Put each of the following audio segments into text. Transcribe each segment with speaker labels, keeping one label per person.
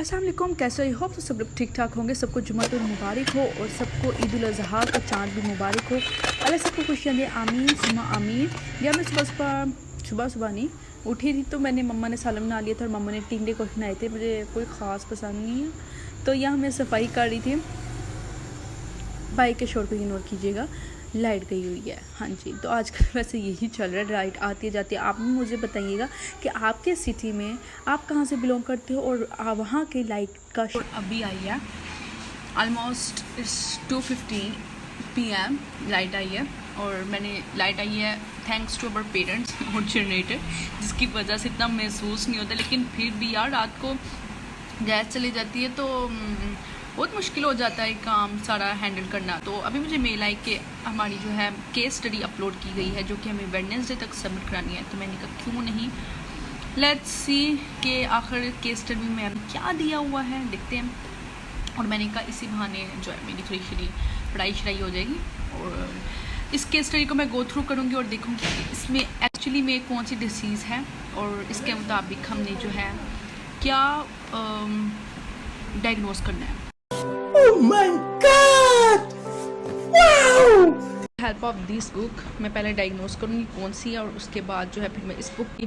Speaker 1: अस्सलाम वालेकुम, कैसे हो? होप सब लोग ठीक ठाक होंगे। सबको जुम्मतुल मुबारक हो और सबको ईद उल अज़हा का चाँद भी मुबारक हो। अल्लाह सबको खुशियाँ दे, आमीन सुमा आमीन। यार मैं सुबह नहीं उठी थी तो मैंने मम्मा ने सालन बना लिया था और मम्मा ने टिंडे को बनाए थे। मुझे कोई ख़ास पसंद नहीं है तो यहाँ मैं सफाई कर रही थी। बाइक के शोर को इग्नोर कीजिएगा, लाइट गई हुई है। हाँ जी, तो आजकल वैसे यही चल रहा है, लाइट आती है जाती है। आप मुझे बताइएगा कि आपके सिटी में आप कहाँ से बिलोंग करते हो और वहाँ के लाइट का शोर अभी आई है। ऑलमोस्ट इट्स 2:15 PM लाइट आई है और मैंने लाइट आई है थैंक्स टू अवर पेरेंट्स और जनरेटर, जिसकी वजह से इतना महसूस नहीं होता। लेकिन फिर भी यार रात को गैस चली जाती है तो बहुत मुश्किल हो जाता है काम सारा हैंडल करना। तो अभी मुझे मेल आई कि हमारी जो है केस स्टडी अपलोड की गई है जो कि हमें वेडनेसडे तक सबमिट करानी है। तो मैंने कहा क्यों नहीं, लेट्स सी कि आखिर केस स्टडी में हमें क्या दिया हुआ है, देखते हैं। और मैंने कहा इसी बहाने जो है मेरी थोड़ी सी पढ़ाई शढ़ाई हो जाएगी और इस केस स्टडी को मैं गो थ्रू करूँगी और देखूँगी कि इसमें एक्चुअली में कौन सी डिसीज़ है और इसके मुताबिक हमने जो है क्या डायग्नोज करना है।
Speaker 2: Oh my God! Wow!
Speaker 1: Help of this book मैं पहले डायग्नोज करूँगी कौन सी है और उसके बाद जो है फिर मैं इस बुक की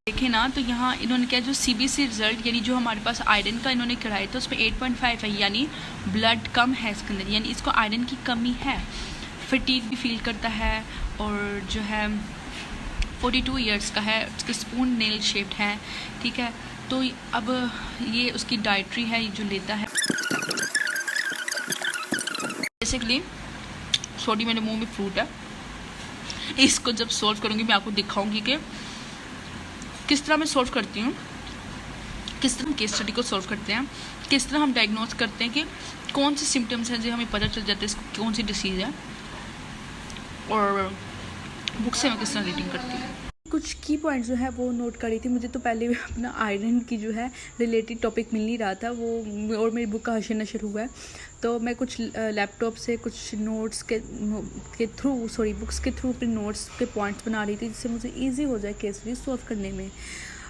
Speaker 1: देखें ना। तो यहाँ इन्होंने क्या जो CBC रिजल्ट यानी जो हमारे पास आयरन का इन्होंने कराया था उसमें 8.5 है, यानी ब्लड कम है इसके अंदर, यानी इसको आयरन की कमी है। फटीग भी फील करता है और जो है 42 इयर्स का है, उसके स्पून नेल शेप्ड है, ठीक है। तो अब ये उसकी डाइट्री है, ये जो लेता है बेसिकली छोटी मेरे मुंह में फ्रूट है। इसको जब सॉल्व करूँगी मैं आपको दिखाऊंगी कि किस तरह मैं सॉल्व करती हूँ, किस तरह केस स्टडी को सॉल्व करते हैं, किस तरह हम डायग्नोज करते हैं कि कौन से सिम्टम्स हैं जो हमें पता चल जाता है इसको कौन सी डिसीज़ है और बुक से मैं किस तरह रीडिंग करती हूँ। कुछ की पॉइंट्स जो है वो नोट करी थी। मुझे तो पहले अपना आयरन की जो है रिलेटेड टॉपिक मिल नहीं रहा था वो, और मेरी बुक का हशर नशर हुआ है तो मैं कुछ लैपटॉप से कुछ नोट्स के थ्रू बुक्स के थ्रू अपने नोट्स के पॉइंट्स बना रही थी जिससे मुझे ईजी हो जाए केस भी सॉल्व करने में।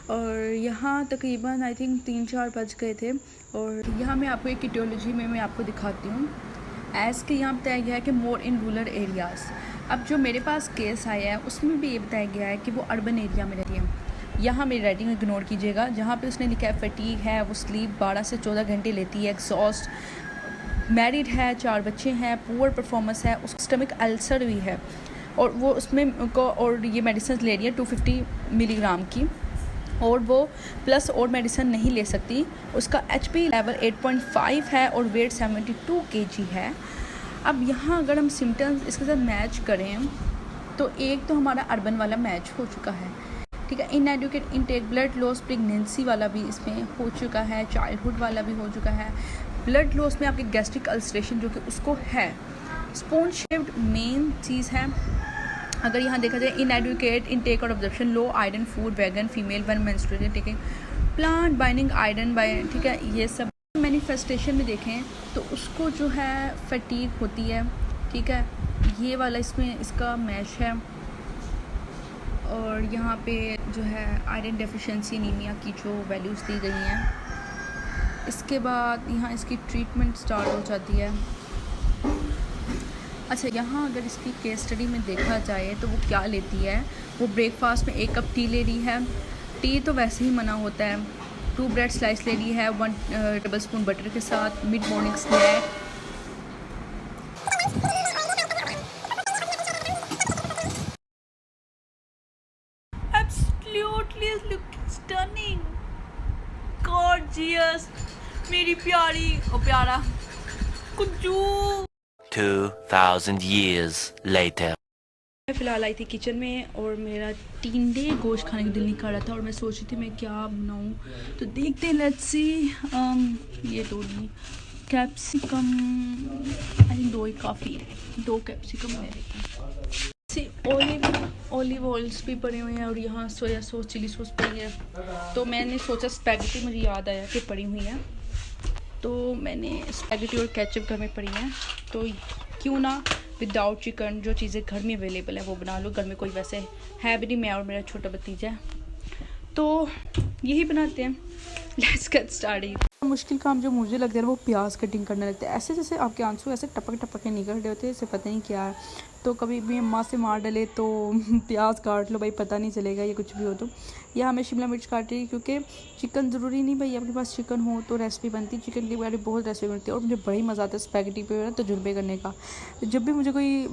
Speaker 1: और यहाँ तकरीबन आई थिंक 3-4 बज गए थे और यहाँ मैं आपको एक इटियोलॉजी में मैं आपको दिखाती हूँ। एज़ के यहाँ बताया गया है कि मोर इन रूरल एरियाज़। अब जो मेरे पास केस आया है उसमें भी ये बताया गया है कि वो अर्बन एरिया में रहती है। यहाँ मेरी राइटिंग इग्नोर कीजिएगा, जहाँ पे उसने लिखा है फटीग है, वो स्लीप 12 से 14 घंटे लेती है, एग्जॉस्ट, मैरिड है, 4 बच्चे हैं, पुअर परफॉर्मेंस है, उसका स्टमक अल्सर भी है और वो उसमें को और ये मेडिसिन ले रही है 250 मिलीग्राम की और वो प्लस और मेडिसिन नहीं ले सकती। उसका HP लेवल 8.5 है और वेट 72 kg है। अब यहाँ अगर हम सिम्टम्स इसके साथ मैच करें तो एक तो हमारा अर्बन वाला मैच हो चुका है, ठीक है। Inadequate intake, blood loss, pregnancy वाला भी इसमें हो चुका है, चाइल्डहुड वाला भी हो चुका है। ब्लड लॉस में आपकी गैस्ट्रिक अल्सरेशन जो कि उसको है। स्पून शेप्ड मेन चीज़ है। अगर यहाँ देखा जाए इनएडुकेट इनटेक और observation, low iron food, vegan, female, one menstruated, taking plant binding iron by, ठीक है। ये सब मैनिफेस्टेशन में देखें तो उसको जो है फटीग होती है, ठीक है। ये वाला इसमें इसका मैच है और यहाँ पे जो है आयरन डेफिशिएंसी एनीमिया की जो वैल्यूज़ दी गई हैं। इसके बाद यहाँ इसकी ट्रीटमेंट स्टार्ट हो जाती है। अच्छा, यहाँ अगर इसकी केस स्टडी में देखा जाए तो वो क्या लेती है, वो ब्रेकफास्ट में 1 कप टी ले रही है। टी तो वैसे ही मना होता है। 2 ब्रेड स्लाइस ले रही है 1 टेबलस्पून बटर के साथ। Mid morning snack, absolutely looking stunning, gorgeous, मेरी प्यारी और प्यारा कुज्जू।
Speaker 3: 2000 years later.
Speaker 1: मैं फ़िलहाल आई थी किचन में और मेरा टिंडे गोश्त खाने का दिल नहीं कर रहा था और मैं सोच रही थी मैं क्या बनाऊँ, तो देखते हैं, लेट्स सी। ये 2 कैप्सिकम, आई थिंक 2 ही काफ़ी है, 2 कैप्सिकम ले लेते हैं। ऑलिव ऑयल्स भी पड़े हुए हैं और यहाँ सोया सॉस, चिली सॉस पड़ी है। तो मैंने सोचा स्पैगेटी, मुझे याद आया कि पड़ी हुई है तो मैंने स्पैगेटी और केचप घर में पड़ी है तो क्यों ना विदाउट चिकन जो चीज़ें घर में अवेलेबल है वो बना लो। घर में कोई वैसे है भी नहीं, मैं और मेरा छोटा भतीजा है, तो यही बनाते हैं। Let's get started. मुश्किल काम जो मुझे लगता है वो प्याज कटिंग करने लगता है। ऐसे जैसे आपके आंसू ऐसे टपक टपक के निकल रहे होते हैं, इसे पता नहीं क्या है। तो कभी भी अम्मा से मार डले तो प्याज काट लो भाई, पता नहीं चलेगा ये कुछ भी हो। तो यहाँ मैं शिमला मिर्च काट रही, क्योंकि चिकन ज़रूरी नहीं भाई आपके पास चिकन हो तो रेसिपी बनती। चिकन की बारे बहुत रेसिपी बनती है और मुझे बड़ा ही मज़ा आता है स्पैगेटी पे तजुर्बे करने का। जब भी मुझे कोई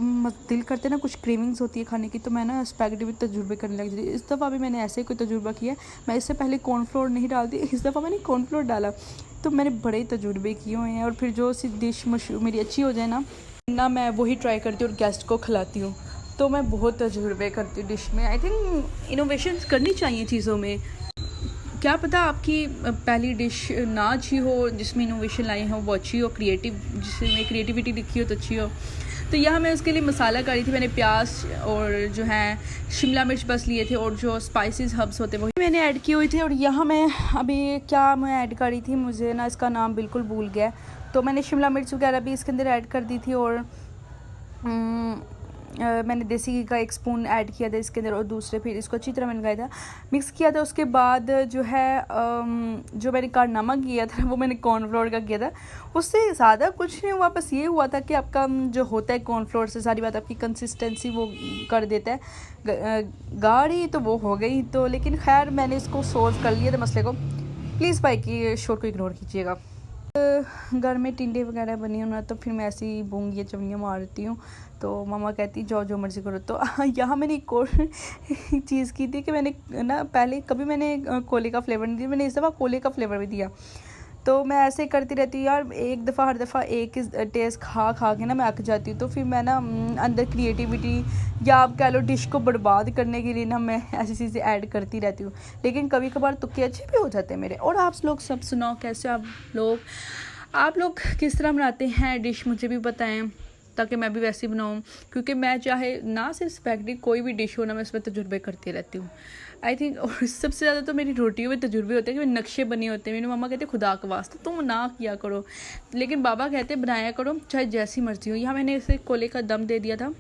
Speaker 1: दिल करते ना, कुछ क्रेविंग्स होती है खाने की, तो मैं ना स्पैगेटी पे तजुर्बे करने लग जाती। इस दफ़ा भी मैंने ऐसे कोई तजुर्बा किया। मैं इससे पहले कॉर्नफ्लोर नहीं डालती, इस दफ़ा मैंने कॉर्नफ्लोर डाला। तो मैंने बड़े तजुर्बे किए हुए हैं। और फिर जो सी डिश मशहूर मेरी अच्छी हो जाए ना मैं वही ट्राई करती हूँ और गेस्ट को खिलाती हूँ। तो मैं बहुत तजुर्बे करती हूँ डिश में। आई थिंक इनोवेशन करनी चाहिए चीज़ों में। क्या पता आपकी पहली डिश ना अच्छी हो, जिसमें इनोवेशन लाई हो वो अच्छी हो, जिसमें क्रिएटिविटी दिखी हो तो अच्छी हो। तो यहाँ मैं उसके लिए मसाला कर रही थी। मैंने प्याज और जो है शिमला मिर्च बस लिए थे और जो स्पाइसेस हर्ब्स होते हैं वही मैंने ऐड किए हुए थे। और यहाँ मैं अभी क्या मैं ऐड कर रही थी, मुझे ना इसका नाम बिल्कुल भूल गया। तो मैंने शिमला मिर्च वगैरह भी इसके अंदर ऐड कर दी थी। और मैंने देसी घी का 1 स्पून ऐड किया था इसके अंदर। और दूसरे फिर इसको अच्छी तरह मैंने लगाया था, मिक्स किया था। उसके बाद जो है जो मैंने नमक किया था वो मैंने कॉर्नफ्लोर का किया था। उससे ज़्यादा कुछ नहीं हुआ, बस ये हुआ था कि आपका जो होता है कॉर्नफ्लोर से सारी बात आपकी कंसिस्टेंसी वो कर देता है गाढ़ी, तो वो हो गई। तो लेकिन खैर मैंने इसको सॉल्व कर लिया था मसले को। प्लीज़ भाई की शोर को इग्नोर कीजिएगा। घर में टिंडे वगैरह बनी हो ना, तो फिर मैं ऐसी बूंगी चवनियाँ मारती हूँ। तो मम्मा कहती जो मर्ज़ी करो। तो यहाँ मैंने एक और चीज़ की थी कि मैंने ना पहले कभी मैंने कोले का फ्लेवर नहीं दिया, मैंने इस दफ़ा कोले का फ्लेवर भी दिया। तो मैं ऐसे करती रहती हूँ यार, हर दफ़ा एक टेस्ट खा के ना मैं अक जाती हूँ। तो फिर मैं ना अंदर क्रिएटिविटी या आप कह लो डिश को बर्बाद करने के लिए ना मैं ऐसी चीज़ें ऐड करती रहती हूँ। लेकिन कभी कभार तुक्के अच्छे भी हो जाते हैं मेरे। और आप लोग सब सुनाओ कैसे आप लोग किस तरह बनाते हैं डिश, मुझे भी बताएं ताकि मैं भी वैसे बनाऊँ। क्योंकि मैं चाहे ना सिर्फ स्पैगेटी कोई भी डिश हो ना, मैं उसमें तजुर्बे करती रहती हूँ। आई थिंक और सबसे ज़्यादा तो मेरी रोटियों में तजुर्बे होते हैं कि नक्शे बने होते हैं। मेरी मम्मा कहते हैं खुदा का वास्ता तुम ना किया करो, लेकिन बाबा कहते हैं बनाया करो चाहे जैसी मर्जी हो। यहाँ मैंने इसे कोले का दम दे दिया था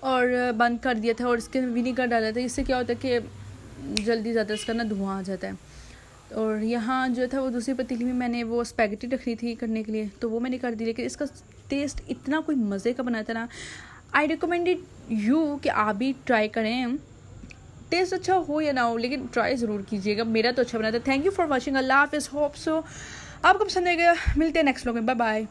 Speaker 1: और बंद कर दिया था और इसके विनीगर डाला था। इससे क्या होता है कि जल्दी ज़्यादा इसका ना धुआं आ जाता है। और यहाँ जो था वो दूसरी पतीली में मैंने वो स्पैगेटी रखी थी करने के लिए, तो वो मैंने कर दी। लेकिन इसका टेस्ट इतना कोई मज़े का बना था ना, आई रिकमेंडेड यू कि आप भी ट्राई करें। टेस्ट अच्छा हो या ना हो लेकिन ट्राई ज़रूर कीजिएगा। मेरा तो अच्छा बना था। Thank you for watching. अल्लाह हाफ़िज़। होप सो आपको पसंद आएगा। मिलते हैं नेक्स्ट व्लॉग में। Bye bye.